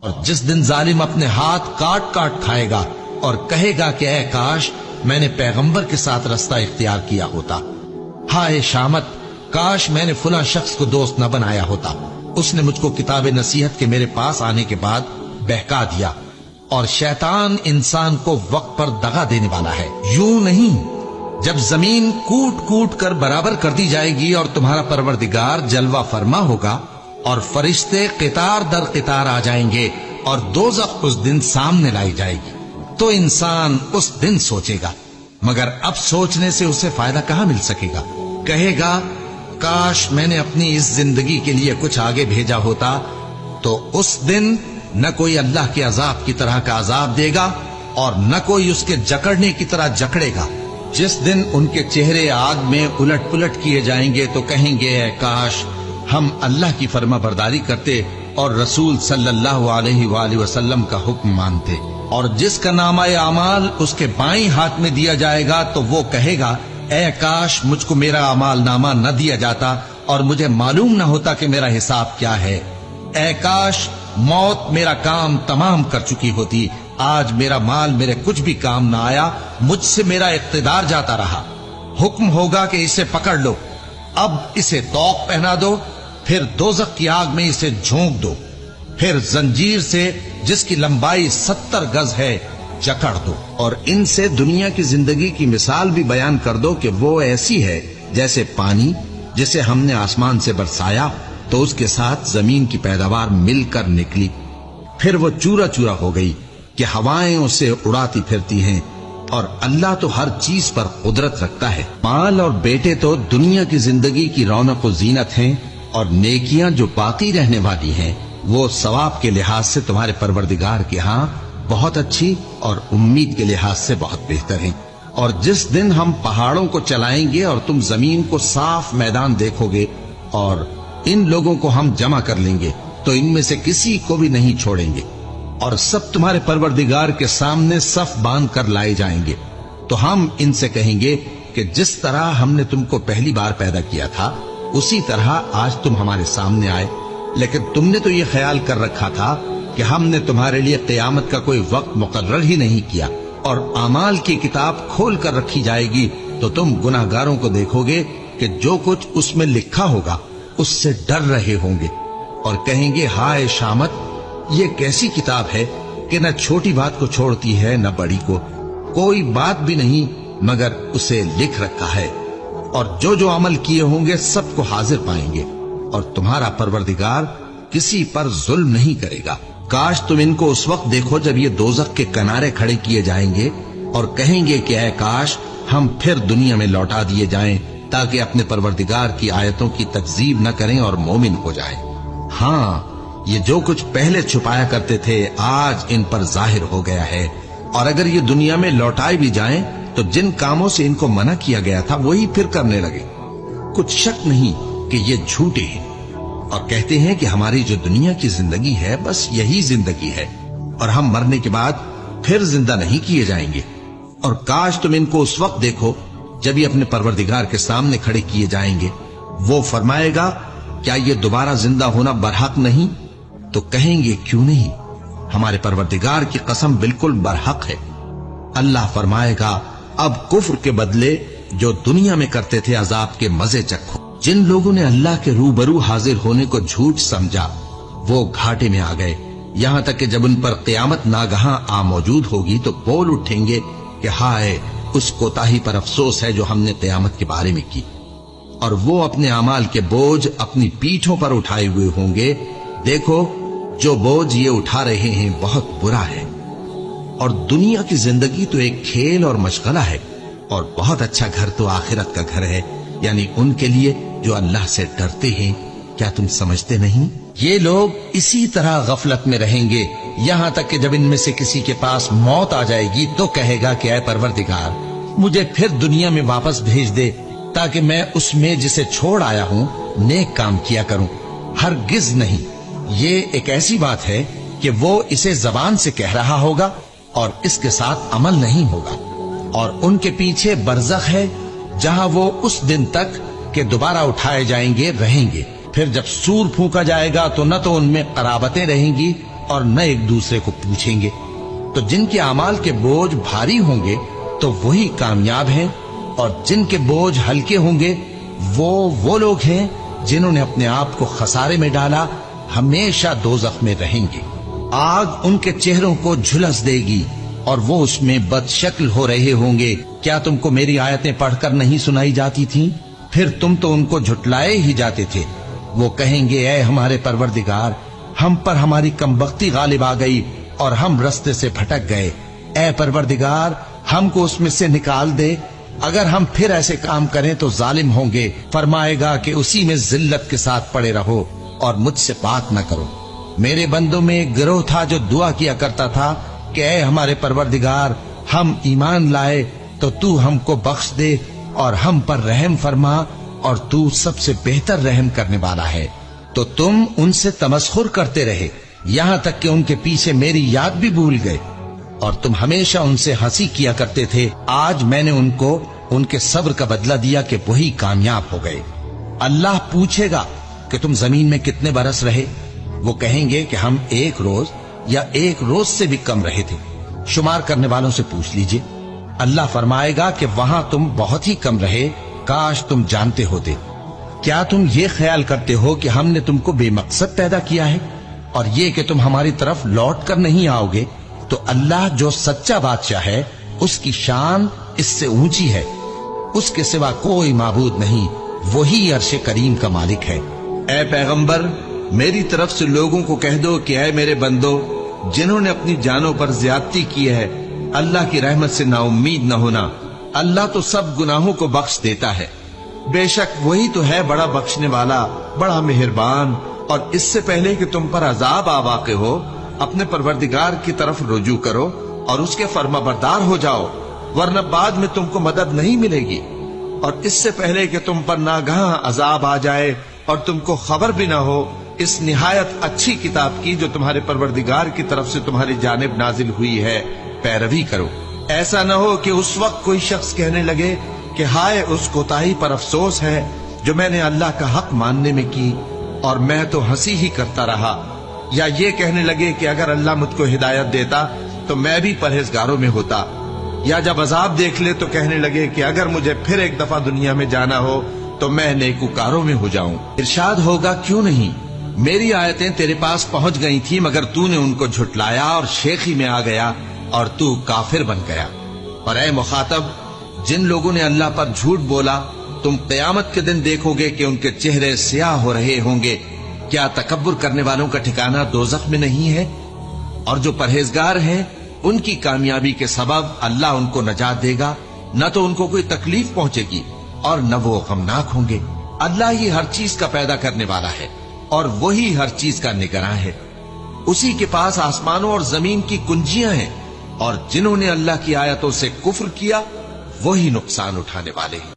اور جس دن ظالم اپنے ہاتھ کاٹ کاٹ کھائے گا اور کہے گا کہ اے کاش میں نے پیغمبر کے ساتھ رستہ اختیار کیا ہوتا، ہائے شامت کاش میں نے فلاں شخص کو دوست نہ بنایا ہوتا، اس نے مجھ کو کتاب نصیحت کے میرے پاس آنے کے بعد بہکا دیا۔ اور شیطان انسان کو وقت پر دغا دینے والا ہے۔ یوں نہیں، جب زمین کوٹ کوٹ کر برابر کر دی جائے گی اور تمہارا پروردگار جلوہ فرما ہوگا اور فرشتے قطار در قطار آ جائیں گے اور دوزخ اس دن سامنے لائی جائے گی، تو انسان اس دن سوچے گا، مگر اب سوچنے سے اسے فائدہ کہاں مل سکے گا؟ کہے گا کاش میں نے اپنی اس زندگی کے لیے کچھ آگے بھیجا ہوتا، تو اس دن نہ کوئی اللہ کے عذاب کی طرح کا عذاب دے گا اور نہ کوئی اس کے جکڑنے کی طرح جکڑے گا۔ جس دن ان کے چہرے آگ میں الٹ پلٹ کیے جائیں گے تو کہیں گے اے کاش ہم اللہ کی فرما برداری کرتے اور رسول صلی اللہ علیہ وآلہ وسلم کا حکم مانتے۔ اور جس کا نامہ اعمال اس کے بائیں ہاتھ میں دیا جائے گا تو وہ کہے گا اے کاش مجھ کو میرا اعمال نامہ نہ دیا جاتا اور مجھے معلوم نہ ہوتا کہ میرا حساب کیا ہے۔ اے کاش موت میرا کام تمام کر چکی ہوتی، آج میرا مال میرے کچھ بھی کام نہ آیا، مجھ سے میرا اقتدار جاتا رہا۔ حکم ہوگا کہ اسے پکڑ لو، اب اسے طوق پہنا دو، پھر دوزخ کی آگ میں اسے جھونک دو، پھر زنجیر سے جس کی لمبائی 70 گز ہے جکڑ دو، اور ان سے دنیا کی زندگی کی مثال بھی بیان کر دو کہ وہ ایسی ہے جیسے پانی جسے ہم نے آسمان سے برسایا تو اس کے ساتھ زمین کی پیداوار مل کر نکلی، پھر وہ چورا چورا ہو گئی کہ ہوائیں اسے اڑاتی پھرتی ہیں، اور اللہ تو ہر چیز پر قدرت رکھتا ہے۔ مال اور بیٹے تو دنیا کی زندگی کی رونق و زینت ہیں، اور نیکیاں جو باقی رہنے والی ہیں وہ ثواب کے لحاظ سے تمہارے پروردگار کے ہاں بہت اچھی اور امید کے لحاظ سے بہت بہتر ہیں۔ اور جس دن ہم پہاڑوں کو چلائیں گے اور تم زمین کو صاف میدان دیکھو گے اور ان لوگوں کو ہم جمع کر لیں گے تو ان میں سے کسی کو بھی نہیں چھوڑیں گے، اور سب تمہارے پروردگار کے سامنے صف باندھ کر لائے جائیں گے، تو ہم ان سے کہیں گے کہ جس طرح ہم نے تم کو پہلی بار پیدا کیا تھا اسی طرح آج تم ہمارے سامنے آئے، لیکن تم نے تو یہ خیال کر رکھا تھا کہ ہم نے تمہارے لیے قیامت کا کوئی وقت مقرر ہی نہیں کیا، اور اعمال کی کتاب کھول کر رکھی جائے گی تو تم گناہگاروں کو دیکھو گے کہ جو کچھ اس میں لکھا ہوگا اس سے ڈر رہے ہوں گے، اور کہیں گے ہائے شامت یہ کیسی کتاب ہے کہ نہ چھوٹی بات کو چھوڑتی ہے نہ بڑی کو، کوئی بات بھی نہیں مگر اسے لکھ رکھا ہے، اور جو جو عمل کیے ہوں گے سب کو حاضر پائیں گے، اور تمہارا پروردگار کسی پر ظلم نہیں کرے گا۔ کاش تم ان کو اس وقت دیکھو جب یہ دوزخ کے کنارے کھڑے کیے جائیں گے اور کہیں گے کہ اے کاش ہم پھر دنیا میں لوٹا دیے جائیں تاکہ اپنے پروردگار کی آیتوں کی تکذیب نہ کریں اور مومن ہو جائیں۔ ہاں یہ جو کچھ پہلے چھپایا کرتے تھے آج ان پر ظاہر ہو گیا ہے، اور اگر یہ دنیا میں لوٹائے بھی جائیں تو جن کاموں سے ان کو منع کیا گیا تھا وہی پھر کرنے لگے۔ کچھ شک نہیں کہ یہ جھوٹے ہیں، اور کہتے ہیں کہ ہماری جو دنیا کی زندگی ہے بس یہی زندگی ہے، اور ہم مرنے کے بعد پھر زندہ نہیں کیے جائیں گے۔ اور کاش تم ان کو اس وقت دیکھو جب یہ اپنے پروردگار کے سامنے کھڑے کیے جائیں گے، وہ فرمائے گا کیا یہ دوبارہ زندہ ہونا برحق نہیں؟ تو کہیں گے کیوں نہیں، ہمارے پروردگار کی قسم بالکل برحق ہے۔ اللہ فرمائے گا اب کفر کے بدلے جو دنیا میں کرتے تھے عذاب کے مزے چکھو۔ جن لوگوں نے اللہ کے روبرو حاضر ہونے کو جھوٹ سمجھا وہ گھاٹے میں آ گئے، یہاں تک کہ جب ان پر قیامت ناگہاں آ موجود ہوگی تو بول اٹھیں گے کہ ہائے اس کوتاہی پر افسوس ہے جو ہم نے قیامت کے بارے میں کی، اور وہ اپنے اعمال کے بوجھ اپنی پیٹھوں پر اٹھائے ہوئے ہوں گے۔ دیکھو جو بوجھ یہ اٹھا رہے ہیں بہت برا ہے، اور دنیا کی زندگی تو ایک کھیل اور مشغلہ ہے، اور بہت اچھا گھر تو آخرت کا گھر ہے، یعنی ان کے لیے جو اللہ سے ڈرتے ہیں۔ کیا تم سمجھتے نہیں؟ یہ لوگ اسی طرح غفلت میں رہیں گے یہاں تک کہ جب ان میں سے کسی کے پاس موت آ جائے گی تو کہے گا کہ اے پروردگار مجھے پھر دنیا میں واپس بھیج دے تاکہ میں اس میں جسے چھوڑ آیا ہوں نیک کام کیا کروں۔ ہرگز نہیں، یہ ایک ایسی بات ہے کہ وہ اسے زبان سے کہہ رہا ہوگا اور اس کے ساتھ عمل نہیں ہوگا، اور ان کے پیچھے برزخ ہے جہاں وہ اس دن تک کہ دوبارہ اٹھائے جائیں گے رہیں گے۔ پھر جب سور پھونکا جائے گا تو نہ تو ان میں قرابتیں رہیں گی اور نہ ایک دوسرے کو پوچھیں گے۔ تو جن کے اعمال کے بوجھ بھاری ہوں گے تو وہی کامیاب ہیں، اور جن کے بوجھ ہلکے ہوں گے وہ لوگ ہیں جنہوں نے اپنے آپ کو خسارے میں ڈالا، ہمیشہ دوزخ میں رہیں گے۔ آگ ان کے چہروں کو جھلس دے گی اور وہ اس میں بد شکل ہو رہے ہوں گے۔ کیا تم کو میری آیتیں پڑھ کر نہیں سنائی جاتی تھیں؟ پھر تم تو ان کو جھٹلائے ہی جاتے تھے۔ وہ کہیں گے اے ہمارے پروردگار، ہم پر ہماری کمبختی غالب آ گئی اور ہم رستے سے بھٹک گئے۔ اے پروردگار، ہم کو اس میں سے نکال دے، اگر ہم پھر ایسے کام کریں تو ظالم ہوں گے۔ فرمائے گا کہ اسی میں ذلت کے ساتھ پڑے رہو اور مجھ سے بات نہ کرو۔ میرے بندوں میں ایک گروہ تھا جو دعا کیا کرتا تھا کہ اے ہمارے پروردگار، ہم ایمان لائے تو تو ہم کو بخش دے اور ہم پر رحم فرما، اور تو سب سے بہتر رحم کرنے والا ہے۔ تو تم ان سے تمسخر کرتے رہے، یہاں تک کہ ان کے پیچھے میری یاد بھی بھول گئے، اور تم ہمیشہ ان سے ہنسی کیا کرتے تھے۔ آج میں نے ان کو ان کے صبر کا بدلہ دیا کہ وہی کامیاب ہو گئے۔ اللہ پوچھے گا کہ تم زمین میں کتنے برس رہے؟ وہ کہیں گے کہ ہم 1 روز یا 1 روز سے بھی کم رہے تھے۔ شمار کرنے والوں سے پوچھ لیجئے۔ اللہ فرمائے گا کہ وہاں تم بہت ہی کم رہے، کاش تم جانتے ہوتے۔ کیا تم یہ خیال کرتے ہو کہ ہم نے تم کو بے مقصد پیدا کیا ہے، اور یہ کہ تم ہماری طرف لوٹ کر نہیں آؤ گے؟ تو اللہ جو سچا بادشاہ ہے، اس کی شان اس سے اونچی ہے، اس کے سوا کوئی معبود نہیں، وہی عرش کریم کا مالک ہے۔ اے پیغمبر، میری طرف سے لوگوں کو کہہ دو کہ اے میرے بندو، جنہوں نے اپنی جانوں پر زیادتی کی ہے، اللہ کی رحمت سے نا امید نہ ہونا۔ اللہ تو سب گناہوں کو بخش دیتا ہے، بے شک وہی تو ہے بڑا بخشنے والا، بڑا مہربان۔ اور اس سے پہلے کہ تم پر عذاب آ واقع ہو، اپنے پروردگار کی طرف رجوع کرو اور اس کے فرما بردار ہو جاؤ، ورنہ بعد میں تم کو مدد نہیں ملے گی۔ اور اس سے پہلے کہ تم پر ناگہاں عذاب آ جائے اور تم کو خبر بھی نہ ہو، اس نہایت اچھی کتاب کی جو تمہارے پروردگار کی طرف سے تمہاری جانب نازل ہوئی ہے پیروی کرو۔ ایسا نہ ہو کہ اس وقت کوئی شخص کہنے لگے کہ ہائے اس کوتاہی پر افسوس ہے جو میں نے اللہ کا حق ماننے میں کی، اور میں تو ہنسی ہی کرتا رہا۔ یا یہ کہنے لگے کہ اگر اللہ مجھ کو ہدایت دیتا تو میں بھی پرہیزگاروں میں ہوتا۔ یا جب عذاب دیکھ لے تو کہنے لگے کہ اگر مجھے پھر ایک دفعہ دنیا میں جانا ہو تو میں نیکوکاروں میں ہو جاؤں۔ ارشاد ہوگا کیوں نہیں، میری آیتیں تیرے پاس پہنچ گئی تھی مگر تو نے ان کو جھٹلایا اور شیخی میں آ گیا اور تو کافر بن گیا۔ اور اے مخاطب، جن لوگوں نے اللہ پر جھوٹ بولا، تم قیامت کے دن دیکھو گے کہ ان کے چہرے سیاہ ہو رہے ہوں گے۔ کیا تکبر کرنے والوں کا ٹھکانہ دوزخ میں نہیں ہے؟ اور جو پرہیزگار ہیں ان کی کامیابی کے سبب اللہ ان کو نجات دے گا، نہ تو ان کو کوئی تکلیف پہنچے گی اور نہ وہ غمناک ہوں گے۔ اللہ ہی ہر چیز کا پیدا کرنے والا ہے اور وہی ہر چیز کا نگراں ہے۔ اسی کے پاس آسمانوں اور زمین کی کنجیاں ہیں، اور جنہوں نے اللہ کی آیتوں سے کفر کیا وہی نقصان اٹھانے والے ہیں۔